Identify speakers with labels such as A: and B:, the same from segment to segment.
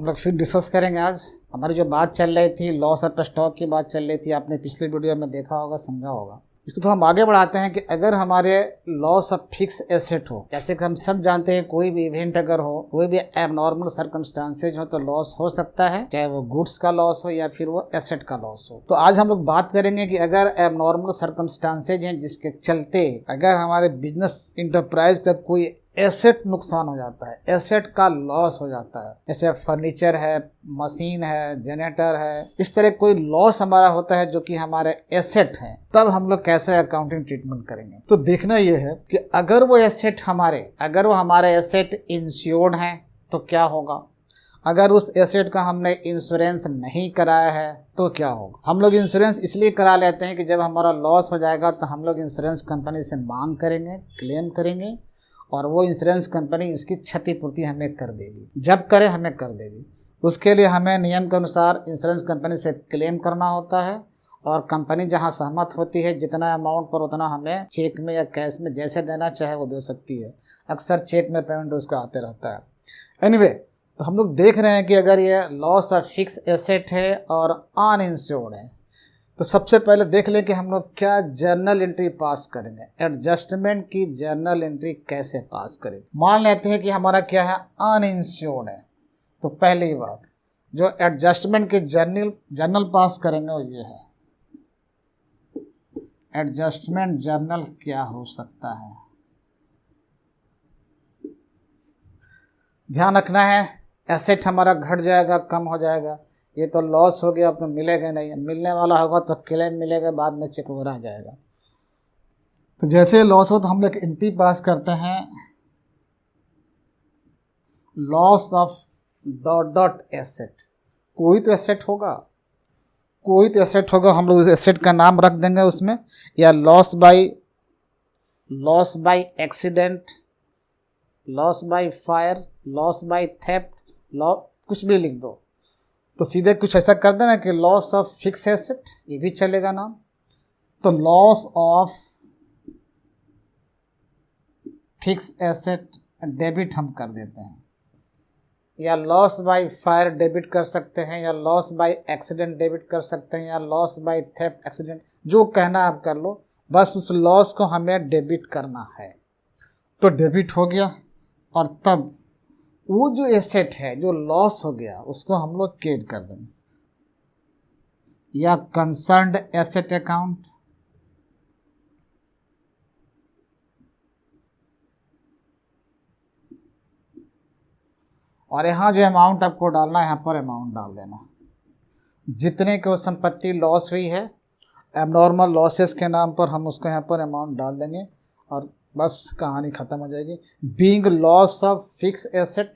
A: हम लोग फिर डिस्कस करेंगे। आज हमारी जो बात चल रही थी लॉस ऑफ स्टॉक की बात चल रही थी, आपने पिछले वीडियो में देखा होगा, समझा होगा। इसको तो हम आगे बढ़ाते हैं कि अगर हमारे लॉस ऑफ फिक्स एसेट हो, जैसे कि हम सब जानते हैं कोई भी इवेंट अगर हो, कोई भी एबनॉर्मल सर्कमस्टांसेज हो तो लॉस हो सकता है, चाहे वो गुड्स का लॉस हो या फिर वो एसेट का लॉस हो। तो आज हम लोग बात करेंगे कि अगर एबनॉर्मल सर्कमस्टांसेज हैं जिसके चलते अगर हमारे बिजनेस इंटरप्राइज का कोई एसेट नुकसान हो जाता है, एसेट का लॉस हो जाता है, जैसे फर्नीचर है, मशीन है, जनरेटर है, इस तरह कोई लॉस हमारा होता है जो कि हमारे एसेट है, तब हम लोग कैसे अकाउंटिंग ट्रीटमेंट करेंगे। तो देखना यह है कि अगर वो हमारे एसेट इंश्योर्ड हैं तो क्या होगा, अगर उस एसेट का हमने इंश्योरेंस नहीं कराया है तो क्या होगा। हम लोग इंश्योरेंस इसलिए करा लेते हैं कि जब हमारा लॉस हो जाएगा तो हम लोग इंश्योरेंस कंपनी से मांग करेंगे, क्लेम करेंगे और वो इंश्योरेंस कंपनी उसकी क्षतिपूर्ति हमें कर देगी, जब करे हमें कर देगी। उसके लिए हमें नियम के अनुसार इंश्योरेंस कंपनी से क्लेम करना होता है और कंपनी जहां सहमत होती है जितना अमाउंट पर उतना हमें चेक में या कैश में जैसे देना चाहे वो दे सकती है। अक्सर चेक में पेमेंट उसका आते रहता है। एनीवे, तो हम लोग देख रहे हैं कि अगर ये लॉस ऑफ फिक्स एसेट है और अनइंश्योर्ड है तो सबसे पहले देख लें कि हम लोग क्या जर्नल एंट्री पास करेंगे, एडजस्टमेंट की जर्नल एंट्री कैसे पास करेंगे। मान लेते हैं कि हमारा क्या है, अनइंश्योर्ड है, तो पहली बात जो एडजस्टमेंट की जर्नल पास करेंगे वो ये है। एडजस्टमेंट जर्नल क्या हो सकता है, ध्यान रखना है एसेट हमारा घट जाएगा, कम हो जाएगा। ये तो लॉस हो गया, अब तो मिलेगा नहीं, मिलने वाला होगा तो क्लेम मिलेगा, बाद में चेक वगैरह जाएगा। तो जैसे लॉस हो तो हम लोग एंट्री पास करते हैं, लॉस ऑफ डॉट एसेट। कोई तो एसेट होगा, हम लोग उस एसेट का नाम रख देंगे उसमें, या loss by accident, loss by fire, loss by theft, कुछ भी लिख दो। तो सीधे कुछ ऐसा कर देना कि लॉस ऑफ फिक्स एसेट, ये भी चलेगा नाम। तो loss of fix asset debit हम कर देते हैं, या लॉस बाय फायर डेबिट कर सकते हैं, या लॉस बाय एक्सीडेंट डेबिट कर सकते हैं, या लॉस बाय थेफ्ट एक्सीडेंट, जो कहना आप कर लो, बस उस लॉस को हमें डेबिट करना है। तो डेबिट हो गया और तब वो जो एसेट है जो लॉस हो गया उसको हम लोग क्रेडिट कर देंगे, या कंसर्न्ड एसेट अकाउंट, और यहाँ जो अमाउंट आपको डालना है यहाँ पर अमाउंट डाल देना, जितने को संपत्ति लॉस हुई है एबनॉर्मल लॉसेस के नाम पर हम उसको यहाँ पर अमाउंट डाल देंगे और बस कहानी ख़त्म हो जाएगी। Being loss of fix asset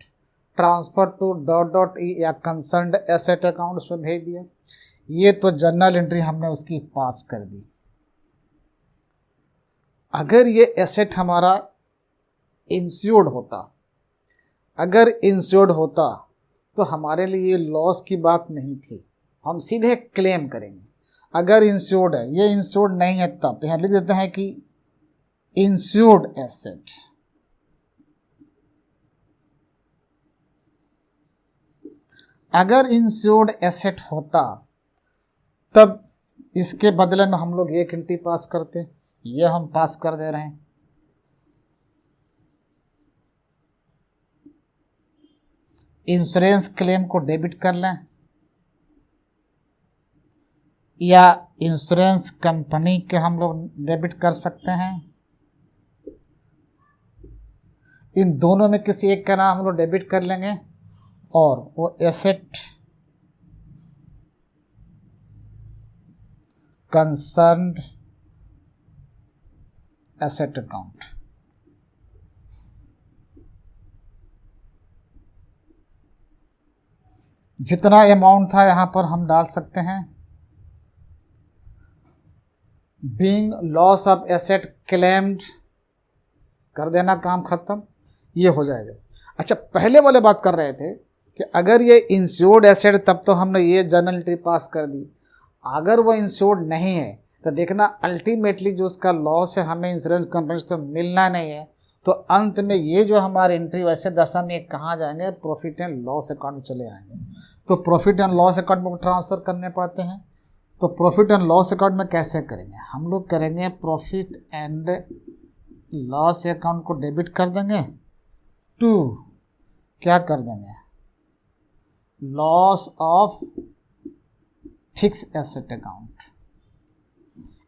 A: transfer to dot E या कंसर्न्ड एसेट अकाउंट उसमें भेज दिया। ये तो जर्नल एंट्री हमने उसकी पास कर दी। अगर ये एसेट हमारा इंश्योर्ड होता, तो हमारे लिए लॉस की बात नहीं थी, हम सीधे क्लेम करेंगे। अगर इंश्योर्ड है, ये इंश्योर्ड नहीं है तब तो यहाँ लिख देते हैं कि इंश्योर्ड एसेट। अगर इंश्योर्ड एसेट होता तब इसके बदले में हम लोग एक एंट्री पास करते, ये हम पास कर दे रहे हैं। इंश्योरेंस क्लेम को डेबिट कर लें, या इंश्योरेंस कंपनी के हम लोग डेबिट कर सकते हैं। इन दोनों में किसी एक का नाम हम लोग डेबिट कर लेंगे और वो एसेट कंसर्न्ड एसेट अकाउंट। जितना अमाउंट था यहां पर हम डाल सकते हैं। Being loss of asset claimed कर देना, काम खत्म, ये हो जाएगा। अच्छा, पहले वाले बात कर रहे थे कि अगर ये इंश्योर्ड एसेट तब तो हमने ये जर्नल एंट्री पास कर दी। अगर वो इंश्योर्ड नहीं है तो देखना अल्टीमेटली जो उसका लॉस है हमें इंश्योरेंस कंपनी से तो मिलना नहीं है, तो अंत में ये जो हमारे एंट्री वैसे दशा में कहाँ जाएंगे, प्रॉफिट एंड लॉस अकाउंट में चले आएंगे। तो प्रॉफिट एंड लॉस अकाउंट में ट्रांसफ़र करने पड़ते हैं। तो प्रॉफिट एंड लॉस अकाउंट में कैसे करेंगे, हम लोग करेंगे प्रॉफिट एंड लॉस अकाउंट को डेबिट कर देंगे टू क्या कर देंगे, loss of fix asset account.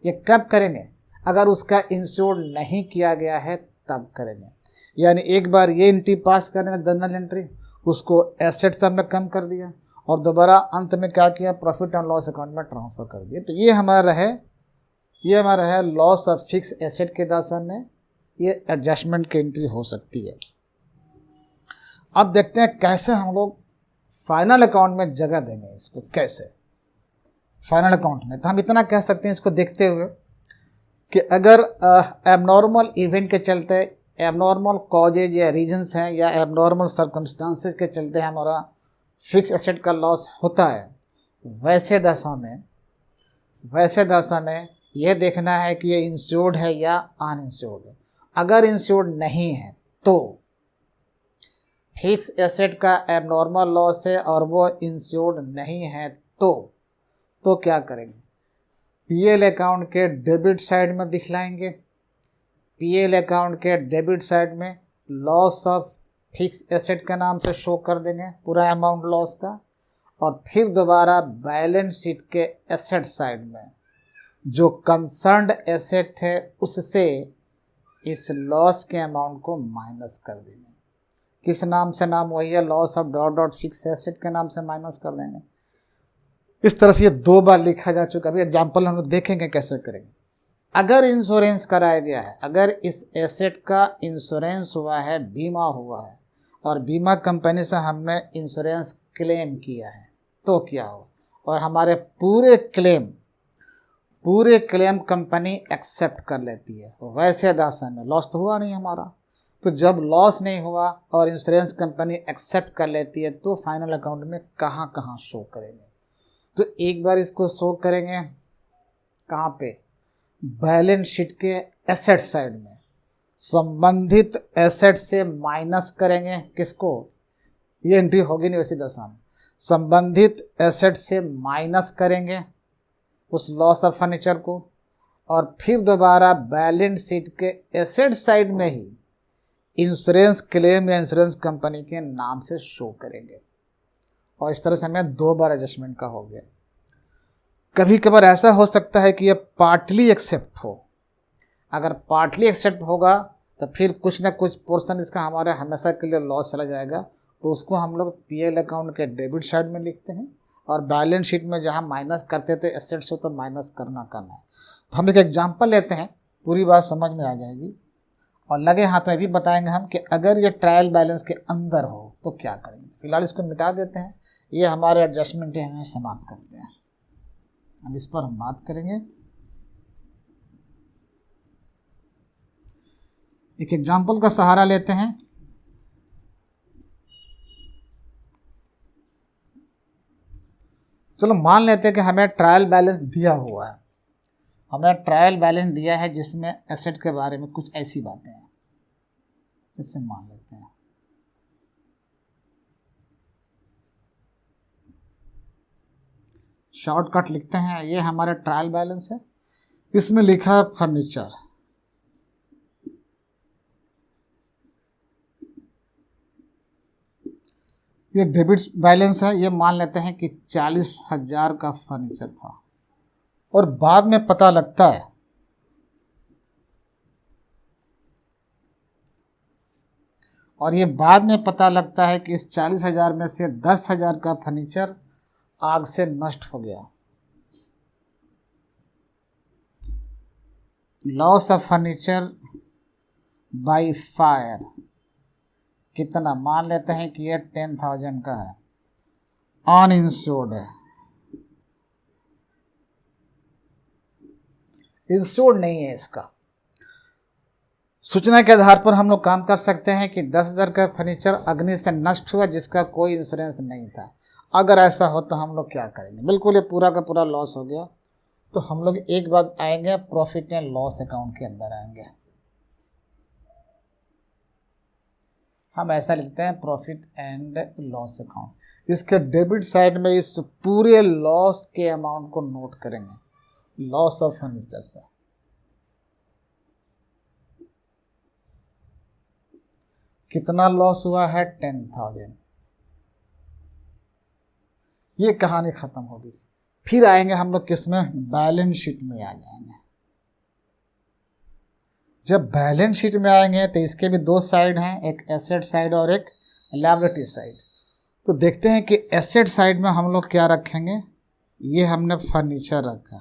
A: ये कब करेंगे, अगर उसका इंश्योर्ड नहीं किया गया है तब करेंगे। यानी एक बार ये एंट्री पास करेंगे जनरल एंट्री, उसको एसेट सब में कम कर दिया और दोबारा अंत में क्या किया, प्रॉफिट एंड लॉस अकाउंट में ट्रांसफ़र कर दिया। तो ये हमारा है लॉस ऑफ फिक्स एसेट के दशा में ये एडजस्टमेंट की एंट्री हो सकती है। अब देखते हैं कैसे हम लोग फाइनल अकाउंट में जगह देंगे इसको। कैसे फाइनल अकाउंट में, तो हम इतना कह सकते हैं इसको देखते हुए कि अगर एबनॉर्मल इवेंट के चलते, एबनॉर्मल कॉजेज या रीजंस हैं या एबनॉर्मल सर्कमस्टांसेस के चलते हमारा फिक्स एसेट का लॉस होता है, वैसे दशा में यह देखना है कि ये इंश्योर्ड है या अनइंश्योर्ड है। अगर इंश्योर्ड नहीं है तो फिक्स एसेट का एबनॉर्मल लॉस है और वो इंश्योर्ड नहीं है तो क्या करेंगे, पीएल अकाउंट के डेबिट साइड में दिखलाएंगे। पीएल अकाउंट के डेबिट साइड में लॉस ऑफ फिक्स एसेट के नाम से शो कर देंगे पूरा अमाउंट लॉस का, और फिर दोबारा बैलेंस शीट के एसेट साइड में जो कंसर्न्ड एसेट है उससे इस लॉस के अमाउंट को माइनस कर देंगे। किस नाम से, नाम वही है loss of dot fix asset के नाम से माइनस कर देंगे। इस तरह से ये 2 बार लिखा जा चुका। अभी एग्जाम्पल हम लोग देखेंगे कैसे करेंगे। अगर इंश्योरेंस कराया गया है, अगर इस एसेट का इंश्योरेंस हुआ है, बीमा हुआ है और बीमा कंपनी से हमने इंश्योरेंस क्लेम किया है, तो क्या हो, और हमारे पूरे क्लेम कंपनी एक्सेप्ट कर लेती है, वैसे दशा में लॉस तो हुआ नहीं हमारा। तो जब लॉस नहीं हुआ और इंश्योरेंस कंपनी एक्सेप्ट कर लेती है तो फाइनल अकाउंट में कहाँ कहाँ शो करेंगे, तो एक बार इसको शो करेंगे कहाँ पे, बैलेंस शीट के एसेट साइड में। संबंधित एसेट से माइनस करेंगे किसको, ये एंट्री होगी नहीं वैसी दशा में, संबंधित एसेट से माइनस करेंगे उस लॉस ऑफ फर्नीचर को, और फिर दोबारा बैलेंस शीट के एसेट साइड में ही इंश्योरेंस क्लेम या इंश्योरेंस कंपनी के नाम से शो करेंगे। और इस तरह से हमें 2 बार एडजस्टमेंट का हो गया। कभी कभार ऐसा हो सकता है कि ये पार्टली एक्सेप्ट हो। अगर पार्टली एक्सेप्ट होगा तो फिर कुछ ना कुछ पोर्शन इसका हमारा हमेशा के लिए लॉस चला जाएगा, तो उसको हम लोग पीएल अकाउंट के डेबिट साइड में लिखते हैं, और बैलेंस शीट में जहाँ माइनस करते थे एसेट से तो माइनस करना है। तो हम एक एग्जाम्पल लेते हैं, पूरी बात समझ में आ जाएगी, और लगे हाथ में भी बताएंगे हम कि अगर ये ट्रायल बैलेंस के अंदर हो तो क्या करेंगे। फिलहाल इसको मिटा देते हैं, ये हमारे एडजस्टमेंट हमें समाप्त करते हैं। अब इस पर हम बात करेंगे। एक एग्जाम्पल का सहारा लेते हैं। चलो मान लेते हैं कि हमें ट्रायल बैलेंस दिया हुआ है, हमें ट्रायल बैलेंस दिया है जिसमें एसेट के बारे में कुछ ऐसी बातें हैं, इससे मान लेते हैं। शॉर्टकट लिखते हैं, ये हमारा ट्रायल बैलेंस है, इसमें लिखा है फर्नीचर, ये डेबिट बैलेंस है। ये मान लेते हैं कि 40,000 का फर्नीचर था, और बाद में पता लगता है कि इस 40,000 में से 10,000 का फर्नीचर आग से नष्ट हो गया। Loss of furniture by fire कितना, मान लेते हैं कि ये 10,000 का है, अनइंश्योर्ड है, इंश्योर्ड नहीं है। इसका सूचना के आधार पर हम लोग काम कर सकते हैं कि 10,000 का फर्नीचर अग्नि से नष्ट हुआ जिसका कोई इंश्योरेंस नहीं था। अगर ऐसा हो तो हम लोग क्या करेंगे, बिल्कुल ये पूरा का पूरा लॉस हो गया, तो हम लोग एक बार आएंगे प्रॉफिट एंड लॉस अकाउंट के अंदर आएंगे। हम ऐसा लिखते हैं प्रॉफिट एंड लॉस अकाउंट। इसके डेबिट साइड में इस पूरे लॉस के अमाउंट को नोट करेंगे, लॉस ऑफ फर्नीचर से। कितना लॉस हुआ है? 10,000। ये कहानी खत्म होगी। फिर आएंगे हम लोग किसमें? बैलेंस शीट में आ जाएंगे। जब बैलेंस शीट में आएंगे तो इसके भी दो साइड हैं, एक एसेट साइड और एक लायबिलिटी साइड। तो देखते हैं कि एसेट साइड में हम लोग क्या रखेंगे। ये हमने फर्नीचर रखा,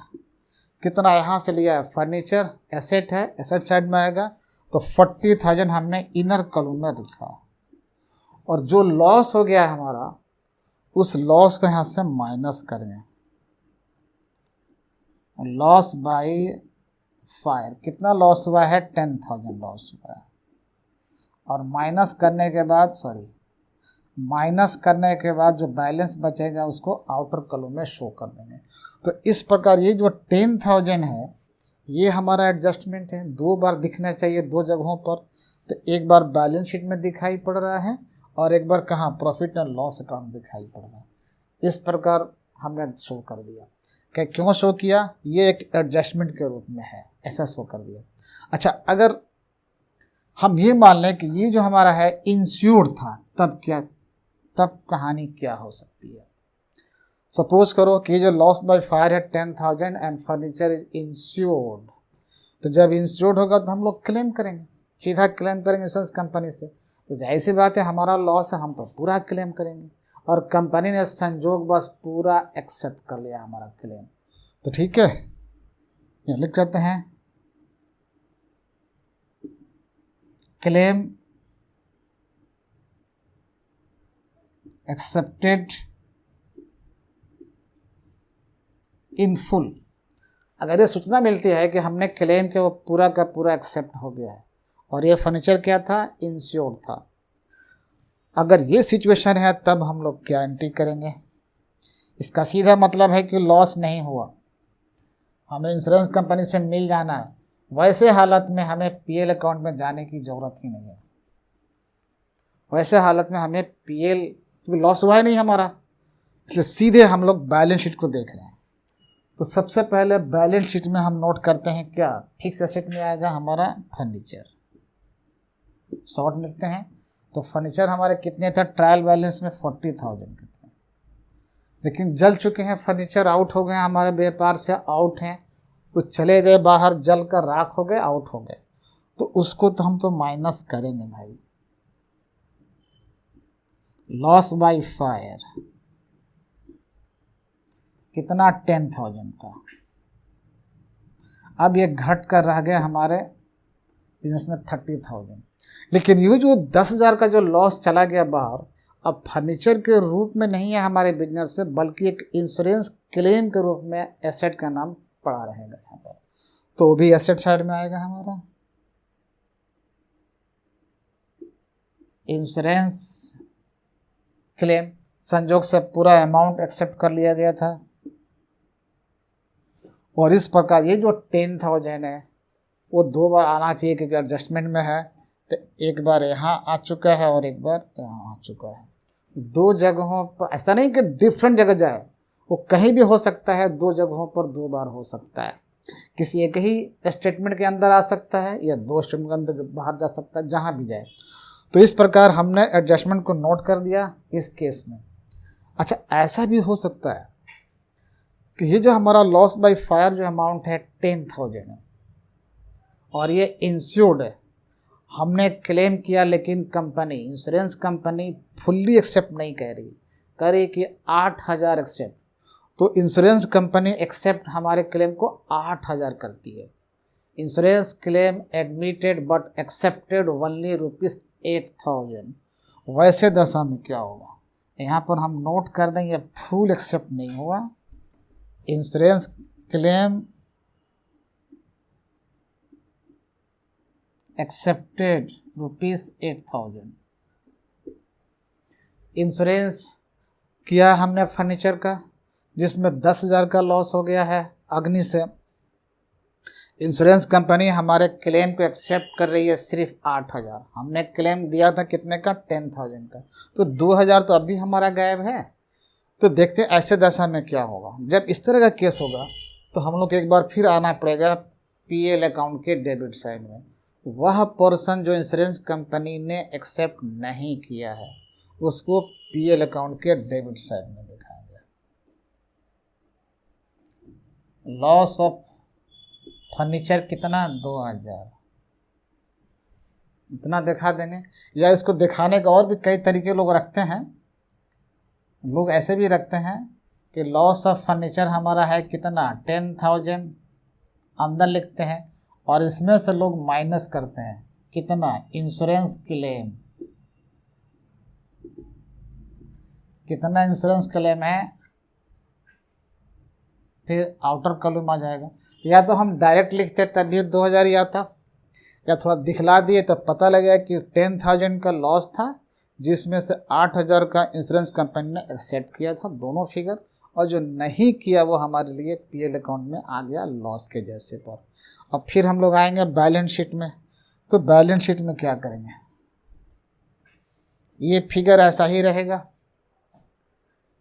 A: कितना यहाँ से लिया है? फर्नीचर एसेट है, एसेट साइड में आएगा तो 40,000 हमने इनर कॉलम में रखा। और जो लॉस हो गया है हमारा, उस लॉस को यहाँ से माइनस करेंगे। लॉस बाई फायर, कितना लॉस हुआ है? 10,000 लॉस हुआ है। और माइनस करने के बाद जो बैलेंस बचेगा उसको आउटर कॉलम में शो कर देंगे। तो इस प्रकार ये जो 10,000 है ये हमारा एडजस्टमेंट है। दो बार दिखना चाहिए, दो जगहों पर। तो एक बार बैलेंस शीट में दिखाई पड़ रहा है और एक बार कहाँ? प्रॉफिट एंड लॉस अकाउंट दिखाई पड़ रहा है। इस प्रकार हमने शो कर दिया। क्या क्यों शो किया? ये एक एडजस्टमेंट के रूप में है, ऐसा शो कर दिया। अच्छा, अगर हम ये मान लें कि ये जो हमारा है इंश्योर्ड था, तब कहानी क्या हो सकती है? सपोज करो कि जो लॉस बाय फायर है 10,000 एंड फर्नीचर इज इंश्योर्ड। तो जब इंश्योर्ड होगा तो हम लोग क्लेम करेंगे, सीधा क्लेम करेंगे इंश्योरेंस कंपनी से। तो जाहिर सी बात है, हमारा लॉस है, हम तो पूरा क्लेम करेंगे। और कंपनी ने संजोग बस पूरा एक्सेप्ट कर लिया हमारा क्लेम। तो ठीक है, ये लिख करते हैं क्लेम एक्सेप्टेड इन फुल। अगर ये सूचना मिलती है कि हमने क्लेम के वो पूरा का पूरा एक्सेप्ट हो गया है और ये फर्नीचर क्या था? इंश्योर्ड था। अगर ये सिचुएशन है तब हम लोग क्या एंट्री करेंगे? इसका सीधा मतलब है कि लॉस नहीं हुआ, हमें इंश्योरेंस कंपनी से मिल जाना है। वैसे हालत में हमें पीएल अकाउंट में जाने की ज़रूरत ही नहीं है। वैसे हालत में हमें पीएल, क्योंकि लॉस हुआ ही नहीं हमारा, इसलिए सीधे हम लोग बैलेंस शीट को देख रहे हैं। तो सबसे पहले बैलेंस शीट में हम नोट करते हैं क्या? फिक्स एसेट में आएगा हमारा फर्नीचर। शॉर्ट लिखते हैं तो फर्नीचर हमारे कितने थे? ट्रायल बैलेंस में 40,000 के थे, लेकिन जल चुके हैं फर्नीचर, आउट हो गए हमारे व्यापार से, आउट हैं तो चले गए बाहर, जल कर राख हो गए, आउट हो गए। तो उसको तो हम तो माइनस करेंगे भाई। लॉस बाय फायर कितना? 10,000 का। अब ये घट कर रह गया हमारे बिजनेस में 30,000। लेकिन ये जो 10,000 का जो लॉस चला गया बाहर, अब फर्नीचर के रूप में नहीं है हमारे बिजनेस से, बल्कि एक इंश्योरेंस क्लेम के रूप में एसेट का नाम पड़ा रहेगा यहाँ पर। तो भी एसेट साइड में आएगा हमारा। इंश्योरेंस क्लेम, संजोग से पूरा अमाउंट एक्सेप्ट कर लिया गया था। और इस प्रकार ये जो 10,000 है वो दो बार आना चाहिए, क्योंकि एडजस्टमेंट में है। तो एक बार यहाँ आ चुका है और एक बार यहाँ आ चुका है। दो जगहों पर, ऐसा नहीं कि डिफरेंट जगह जाए, वो कहीं भी हो सकता है, दो जगहों पर दो बार हो सकता है। किसी एक ही स्टेटमेंट के अंदर आ सकता है या दो स्टेटमेंट के अंदर बाहर जा सकता है, जहाँ भी जाए। तो इस प्रकार हमने एडजस्टमेंट को नोट कर दिया इस केस में। अच्छा, ऐसा भी हो सकता है कि ये जो हमारा लॉस बाय फायर जो अमाउंट है 10,000 है और ये इंश्योर्ड है, हमने क्लेम किया, लेकिन company, insurance company fully accept नहीं कह रही, कह रही कि 8,000 एक्सेप्ट। तो इंश्योरेंस कंपनी एक्सेप्ट हमारे क्लेम को 8,000 करती है। Insurance claim admitted but accepted only ₹8,000। वैसे दशा में क्या होगा? यहाँ पर हम नोट कर दें, ये फुल एक्सेप्ट नहीं हुआ। Insurance claim accepted ₹8,000। इंश्योरेंस किया हमने फर्नीचर का, जिसमें 10,000 का लॉस हो गया है अग्नि से। इंश्योरेंस कंपनी हमारे क्लेम को एक्सेप्ट कर रही है सिर्फ 8,000। हमने क्लेम दिया था कितने का, 10,000 का, तो 2,000 तो अभी हमारा गायब है। तो देखते हैं ऐसे दशा में क्या होगा। जब इस तरह का केस होगा तो हम लोग एक बार फिर आना पड़ेगा पीएल अकाउंट के डेबिट साइड में। वह पोर्शन जो इंश्योरेंस कंपनी ने एक्सेप्ट नहीं किया है उसको पीएल अकाउंट के डेबिट साइड में दिखाएंगे। लॉस ऑफ फर्नीचर कितना, 2,000, इतना दिखा देंगे। या इसको दिखाने का और भी कई तरीके लोग रखते हैं। लोग ऐसे भी रखते हैं कि लॉस ऑफ फर्नीचर हमारा है कितना, 10,000 अंदर लिखते हैं और इसमें से लोग माइनस करते हैं कितना, इंश्योरेंस क्लेम, कितना इंश्योरेंस क्लेम है, फिर आउटर कॉलम आ जाएगा। या तो हम डायरेक्ट लिखते तभी 2,000 ही आता, या थोड़ा दिखला दिए तो पता लगेगा कि 10,000 का लॉस था जिसमें से 8,000 का इंश्योरेंस कंपनी ने एक्सेप्ट किया था, दोनों फिगर, और जो नहीं किया वो हमारे लिए पीएल अकाउंट में आ गया लॉस के जैसे पर। अब फिर हम लोग आएंगे बैलेंस शीट में। तो बैलेंस शीट में क्या करेंगे, ये फिगर ऐसा ही रहेगा।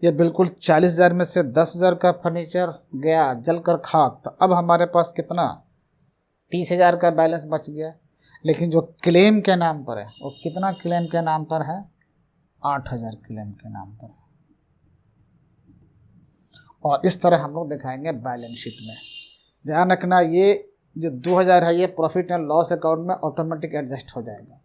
A: ये बिल्कुल 40,000 में से 10,000 का फर्नीचर गया जलकर खाक, तो अब हमारे पास कितना, 30,000 का बैलेंस बच गया। लेकिन जो क्लेम के नाम पर है वो कितना क्लेम के नाम पर है, 8,000 क्लेम के नाम पर है। और इस तरह हम लोग दिखाएंगे बैलेंस शीट में। ध्यान रखना ये जो 2,000 है ये प्रॉफिट एंड लॉस अकाउंट में ऑटोमेटिक एडजस्ट हो जाएगा।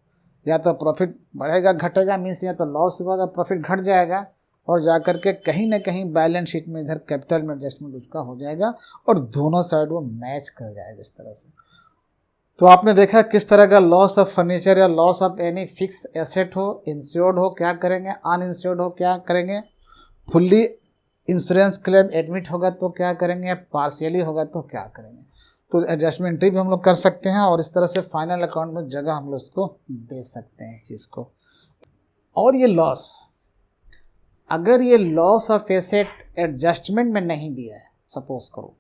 A: या तो प्रॉफिट बढ़ेगा घटेगा मीन्स, या तो लॉस के बाद प्रॉफिट घट जाएगा और जाकर के कहीं ना कहीं बैलेंस शीट में इधर कैपिटल में एडजस्टमेंट उसका हो जाएगा और दोनों साइड वो मैच कर जाएगा इस तरह से। तो आपने देखा किस तरह का लॉस ऑफ फर्नीचर या loss of any fix asset हो, इंश्योर्ड हो क्या करेंगे, अनइंश्योर्ड हो क्या करेंगे, फुल्ली इंश्योरेंस क्लेम एडमिट होगा तो क्या करेंगे, पार्शियली होगा तो क्या करेंगे। तो एडजस्टमेंट एंट्री भी हम लोग कर सकते हैं और इस तरह से फाइनल अकाउंट में जगह हम लोग इसको दे सकते हैं चीज़ को। और ये लॉस, अगर ये लॉस ऑफ एसेट एडजस्टमेंट में नहीं दिया है, सपोज करो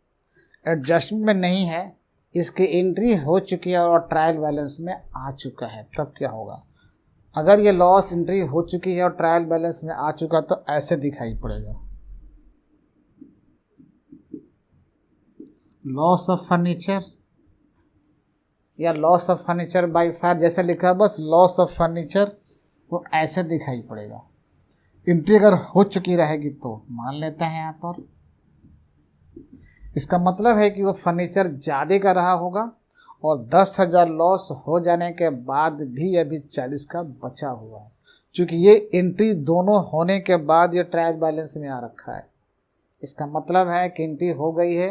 A: एडजस्टमेंट में नहीं है, इसकी एंट्री हो चुकी है और ट्रायल बैलेंस में आ चुका है, तब क्या होगा। अगर ये लॉस एंट्री हो चुकी है और ट्रायल बैलेंस में आ चुका तो ऐसे दिखाई पड़ेगा, लॉस ऑफ फर्नीचर या loss of furniture by fire जैसे लिखा है, बस लॉस ऑफ फर्नीचर वो ऐसे दिखाई पड़ेगा। एंट्री अगर हो चुकी रहेगी तो मान लेते हैं यहाँ पर, इसका मतलब है कि वो फर्नीचर ज़्यादा का रहा होगा और 10,000 लॉस हो जाने के बाद भी अभी 40 का बचा हुआ है। क्योंकि ये एंट्री दोनों होने के बाद ये ट्रायल बैलेंस में आ रखा है, इसका मतलब है कि एंट्री हो गई है,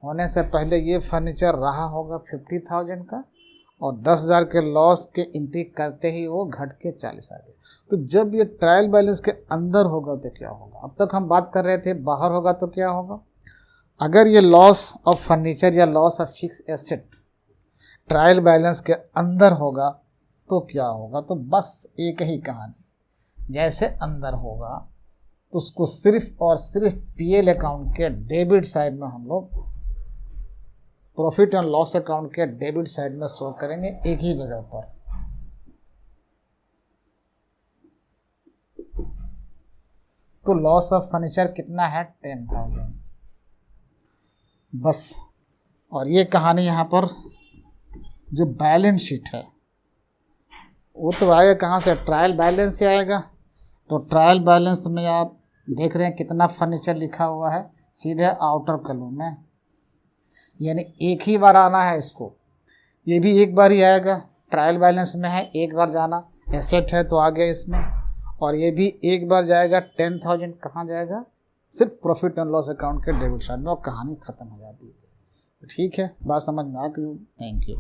A: होने से पहले ये फर्नीचर रहा होगा 50,000 का और 10,000 के लॉस के एंट्री करते ही वो घट के 40 आ गए। तो जब ये ट्रायल बैलेंस के अंदर होगा तो क्या होगा, अब तक हम बात कर रहे थे बाहर होगा तो क्या होगा। अगर ये लॉस ऑफ फर्नीचर या loss of fix asset trial balance के अंदर होगा तो क्या होगा, तो बस एक ही कहानी, जैसे अंदर होगा तो उसको सिर्फ और सिर्फ पीएल अकाउंट के डेबिट साइड में हम लोग प्रॉफिट एंड लॉस अकाउंट के डेबिट साइड में शो करेंगे एक ही जगह पर। तो लॉस ऑफ फर्नीचर कितना है, 10,000 बस। और ये कहानी यहाँ पर जो बैलेंस शीट है वो तो आएगा कहाँ से, ट्रायल बैलेंस से आएगा। तो ट्रायल बैलेंस में आप देख रहे हैं कितना फर्नीचर लिखा हुआ है, सीधे आउटर कॉलम में, यानी एक ही बार आना है इसको। ये भी एक बार ही आएगा, ट्रायल बैलेंस में है एक बार जाना, एसेट है तो आ गया इसमें, और ये भी एक बार जाएगा 10,000 कहाँ जाएगा, सिर्फ प्रॉफिट एंड लॉस अकाउंट के डेबिट साइड में, और कहानी ख़त्म हो जाती है। ठीक है, बात समझ में आ गई। Thank you.